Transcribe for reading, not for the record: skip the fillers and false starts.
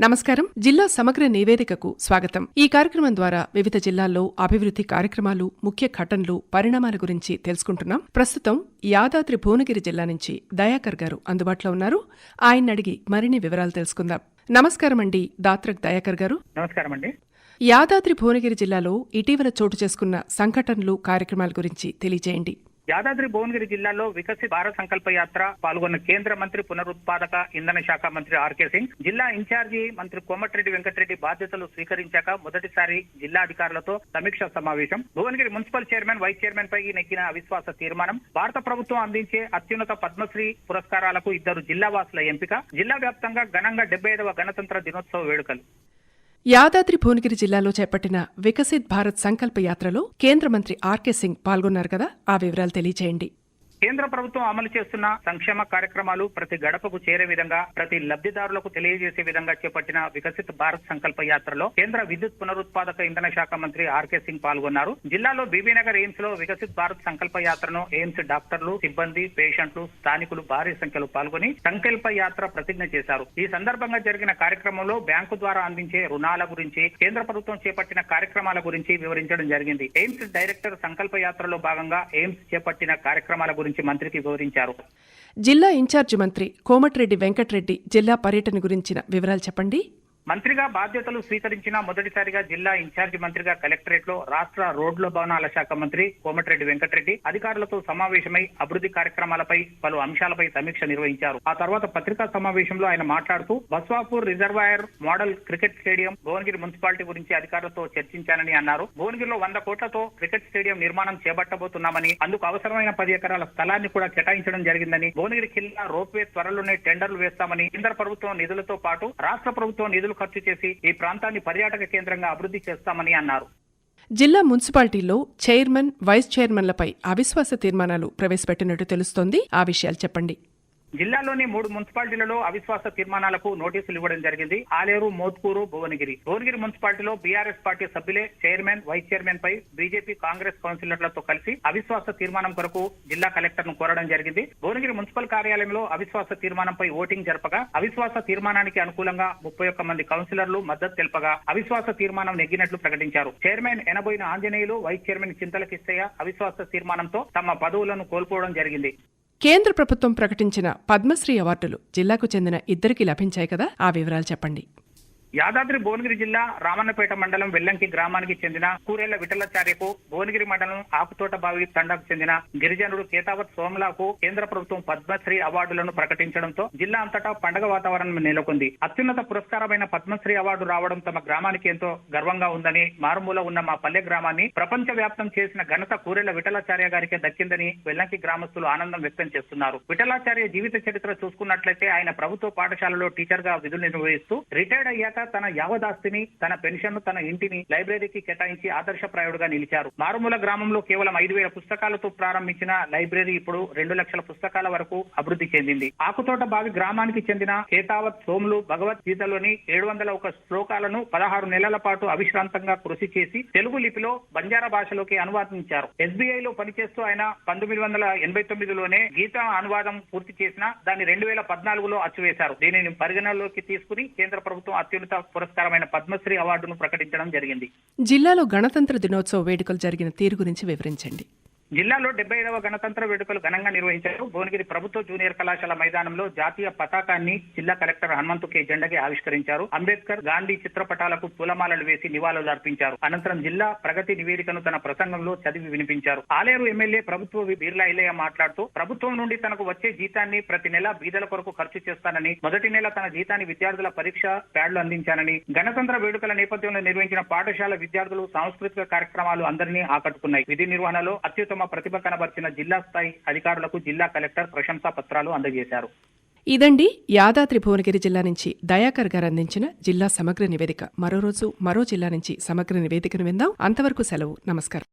నమస్కారం. జిల్లా సమగ్ర నివేదికకు స్వాగతం. ఈ కార్యక్రమం ద్వారా వివిధ జిల్లాల్లో అభివృద్ధి కార్యక్రమాలు, ముఖ్య ఘటనలు, పరిణామాల గురించి తెలుసుకుంటున్నాం. ప్రస్తుతం యాదాద్రి భువనగిరి జిల్లా నుంచి దయాకర్ గారు అందుబాటులో ఉన్నారు. ఆయన్ని అడిగి మరిన్ని వివరాలు తెలుసుకుందాం. నమస్కారం అండి దాత్రక్ దయాకర్ గారు. నమస్కారం అండి. యాదాద్రి భువనగిరి జిల్లాలో ఇటీవల చోటు చేసుకున్న సంఘటనలు, కార్యక్రమాల గురించి తెలియజేయండి. యాదాద్రి భువనగిరి జిల్లాలో వికసిత్ భారత్ సంకల్ప యాత్ర పాల్గొన్న కేంద్ర మంత్రి పునరుత్పాదక ఇంధన శాఖ మంత్రి ఆర్కే సింగ్, జిల్లా ఇన్ఛార్జి మంత్రి కోమటిరెడ్డి వెంకటరెడ్డి బాధ్యతలు స్వీకరించాక మొదటిసారి జిల్లా అధికారులతో సమీక్ష సమావేశం, Bhuvanagiri municipal chairman, vice chairman పై నెగ్గిన అవిశ్వాస తీర్మానం, భారత ప్రభుత్వం అందించే అత్యున్నత పద్మశ్రీ పురస్కారాలకు 2 జిల్లా వాసుల ఎంపిక, జిల్లా వ్యాప్తంగా ఘనంగా 75వ గణతంత్ర దినోత్సవ వేడుకలు. యాదాద్రి భువనగిరి జిల్లాలో చేపట్టిన వికసిత్ భారత్ సంకల్ప యాత్రలో కేంద్ర మంత్రి ఆర్కే సింగ్ పాల్గొన్నారు కదా, ఆ వివరాలు తెలియజేయండి. కేంద్ర ప్రభుత్వం అమలు చేస్తున్న సంక్షేమ కార్యక్రమాలు ప్రతి గడపకు చేరే విధంగా, ప్రతి లబ్ధిదారులకు తెలియజేసే విధంగా చేపట్టిన వికసిత్ భారత్ సంకల్ప యాత్రలో కేంద్ర విద్యుత్ పునరుత్పాదక ఇంధన శాఖ మంత్రి ఆర్కే సింగ్ పాల్గొన్నారు. జిల్లాలో బీబీనగర్ ఎయిమ్స్ లో వికసిత్ భారత్ సంకల్ప యాత్రను ఎయిమ్స్ డాక్టర్లు, సిబ్బంది, పేషెంట్లు, స్థానికులు భారీ సంఖ్యలో పాల్గొని సంకల్ప యాత్ర ప్రతిజ్ఞ చేశారు. ఈ సందర్భంగా జరిగిన కార్యక్రమంలో బ్యాంకు ద్వారా అందించే రుణాల గురించి, కేంద్ర ప్రభుత్వం చేపట్టిన కార్యక్రమాల గురించి వివరించడం జరిగింది. ఎయిమ్స్ డైరెక్టర్ సంకల్ప యాత్రలో భాగంగా ఎయిమ్స్ చేపట్టిన కార్యక్రమాల గురించి మంత్రికి వివరించారు. జిల్లా ఇన్ఛార్జి మంత్రి కోమటిరెడ్డి వెంకటరెడ్డి జిల్లా పర్యటన గురించిన వివరాలు చెప్పండి. మంత్రిగా బాధ్యతలు స్వీకరించిన మొదటిసారిగా జిల్లా ఇన్ఛార్జి మంత్రిగా కలెక్టరేట్ లో రాష్ట్ర రోడ్ల భవనాల శాఖ మంత్రి కోమటిరెడ్డి వెంకటరెడ్డి అధికారులతో సమావేశమై అభివృద్ధి కార్యక్రమాలపై పలు అంశాలపై సమీక్ష నిర్వహించారు. ఆ తర్వాత పత్రికా సమావేశంలో ఆయన మాట్లాడుతూ Baswapur reservoir model cricket stadium, Bhuvanagiri municipality గురించి అధికారులతో చర్చించానని అన్నారు. భువనగిరిలో 100 కోట్లతో క్రికెట్ స్టేడియం నిర్మాణం చేపట్టబోతున్నామని, అందుకు అవసరమైన 10 ఎకరాల స్థలాన్ని కూడా కేటాయించడం జరిగిందని, భువనగిరి కిల్లా రోప్వే త్వరలోనే టెండర్లు వేస్తామని, కేంద్ర ప్రభుత్వం నిధులతో పాటు రాష్ట్ర ప్రభుత్వం నిధులు ఖర్చు చేసి ఈ ప్రాంతాన్ని పర్యాటక కేంద్రంగా అభివృద్ధి చేస్తామని అన్నారు. జిల్లా మున్సిపాలిటీలో చైర్మన్, వైస్ చైర్మన్లపై అవిశ్వాస తీర్మానాలు ప్రవేశపెట్టినట్టు తెలుస్తోంది. ఆ విషయాలు చెప్పండి. జిల్లాలోని 3 మున్సిపాలిటీలలో అవిశ్వాస తీర్మానాలకు నోటీసులు ఇవ్వడం జరిగింది. ఆలేరు, మోత్కూరు, భువనగిరి. భువనగిరి మున్సిపాలిటీలో బీఆర్ఎస్ పార్టీ సభ్యులే చైర్మన్, వైస్ చైర్మన్ పై బీజేపీ, కాంగ్రెస్ కౌన్సిలర్లతో కలిసి అవిశ్వాస తీర్మానం కొరకు జిల్లా కలెక్టర్ ను కోరడం జరిగింది. భువనగిరి మున్సిపల్ కార్యాలయంలో అవిశ్వాస తీర్మానంపై ఓటింగ్ జరపగా అవిశ్వాస తీర్మానానికి అనుకూలంగా 31 మంది కౌన్సిలర్లు మద్దతు తెలపగా అవిశ్వాస తీర్మానం నెగ్గినట్లు ప్రకటించారు. Chairman Enaboina Anjaneyulu, vice chairman Chintala Kistaiah అవిశ్వాస తీర్మానంతో తమ పదవులను కోల్పోవడం జరిగింది. కేంద్ర ప్రభుత్వం ప్రకటించిన పద్మశ్రీ అవార్డులు జిల్లాకు చెందిన 2కి లభించాయి కదా, ఆ వివరాలు చెప్పండి. యాదాద్రి భువనగిరి జిల్లా రామన్నపేట మండలం వెల్లంకి గ్రామానికి చెందిన కూరేళ్ల విఠలాచార్యకు, భువనగిరి మండలం ఆకుతోట బావి తండాకు చెందిన గిరిజనుడు కేతావత్ సోమలాకు కేంద్ర ప్రభుత్వం పద్మశ్రీ అవార్డులను ప్రకటించడంతో జిల్లా అంతటా పండగ వాతావరణం నెలకొంది. అత్యున్నత పురస్కారమైన పద్మశ్రీ అవార్డు రావడం తమ గ్రామానికి ఎంతో గర్వంగా ఉందని, మారుమూల ఉన్న మా పల్లె గ్రామాన్ని ప్రపంచ వ్యాప్తం చేసిన ఘనత కూరేళ్ల విఠలాచార్య గారికే దక్కిందని వెల్లంకి గ్రామస్తులు ఆనందం వ్యక్తం చేస్తున్నారు. విఠలాచార్య జీవిత చరిత్ర చూసుకున్నట్లయితే ఆయన ప్రభుత్వ పాఠశాలలో టీచర్ గా విధులు నిర్వహిస్తూ రిటైర్డ్ అయ్యాక తన యావదాస్తిని, తన పెన్షన్, తన ఇంటిని లైబ్రరీకి కేటాయించి ఆదర్శప్రాయుడుగా నిలిచారు. మారుమూల గ్రామంలో కేవలం 5,000 పుస్తకాలతో ప్రారంభించిన లైబ్రరీ ఇప్పుడు 2 లక్షల పుస్తకాల వరకు అభివృద్ధి చెందింది. ఆకుతోట బావి గ్రామానికి చెందిన కేతావత్ సోములు భగవద్గీతలోని 701 శ్లోకాలను 16 నెలల పాటు అవిశ్రాంతంగా కృషి చేసి తెలుగు లిపిలో బంజారా భాషలోకి అనువాదించారు. ఎస్బీఐలో పనిచేస్తూ ఆయన 1989లోనే గీతా అనువాదం పూర్తి చేసిన దాన్ని 2014లో అచ్చువేశారు. దీనిని పరిగణలోకి తీసుకుని కేంద్ర ప్రభుత్వం అత్యున్నత పురస్కారమైన పద్మశ్రీ అవార్డును ప్రకటించడం జరిగింది. జిల్లాలో గణతంత్ర దినోత్సవ వేడుకలు జరిగిన తీరు గురించి వివరించండి. జిల్లాలో 75వ గణతంత్ర వేడుకలు ఘనంగా నిర్వహించారు. భువనగిరి ప్రభుత్వ జూనియర్ కళాశాల మైదానంలో జాతీయ పతాకాన్ని జిల్లా కలెక్టర్ హనుమంతు కె జెండగే ఆవిష్కరించారు. అంబేద్కర్, గాంధీ చిత్రపటాలకు పూలమాలలు వేసి నివాళులు అర్పించారు. అనంతరం జిల్లా ప్రగతి నివేదికను తన ప్రసంగంలో చదివి వినిపించారు. ఆలేరు ఎమ్మెల్యే ప్రభుత్వ బీర్లా ఇల్లయ్య మాట్లాడుతూ ప్రభుత్వం నుండి తనకు వచ్చే జీతాన్ని ప్రతి నెల బీదల కొరకు ఖర్చు చేస్తానని, మొదటి నెల తన జీతాన్ని విద్యార్థుల పరీక్ష ప్యాడ్లు అందించానని, గణతంత్ర వేడుకల నేపథ్యంలో నిర్వహించిన పాఠశాల విద్యార్థులు సాంస్కృతిక కార్యక్రమాలు అందరినీ ఆకట్టుకున్నాయి. విధి నిర్వహణలో అత్యుత్తమ ప్రతిభ కనబర్చిన జిల్లా స్థాయి అధికారులకు జిల్లా కలెక్టర్ ప్రశంసా పత్రాలు అందజేశారు. ఇదండి యాదాద్రి భువనగిరి జిల్లా నుంచి దయాకర్ గారు అందించిన జిల్లా సమగ్ర నివేదిక. మరో రోజు మరో జిల్లా నుంచి సమగ్ర నివేదికను విందాం. అంతవరకు సెలవు. నమస్కారం.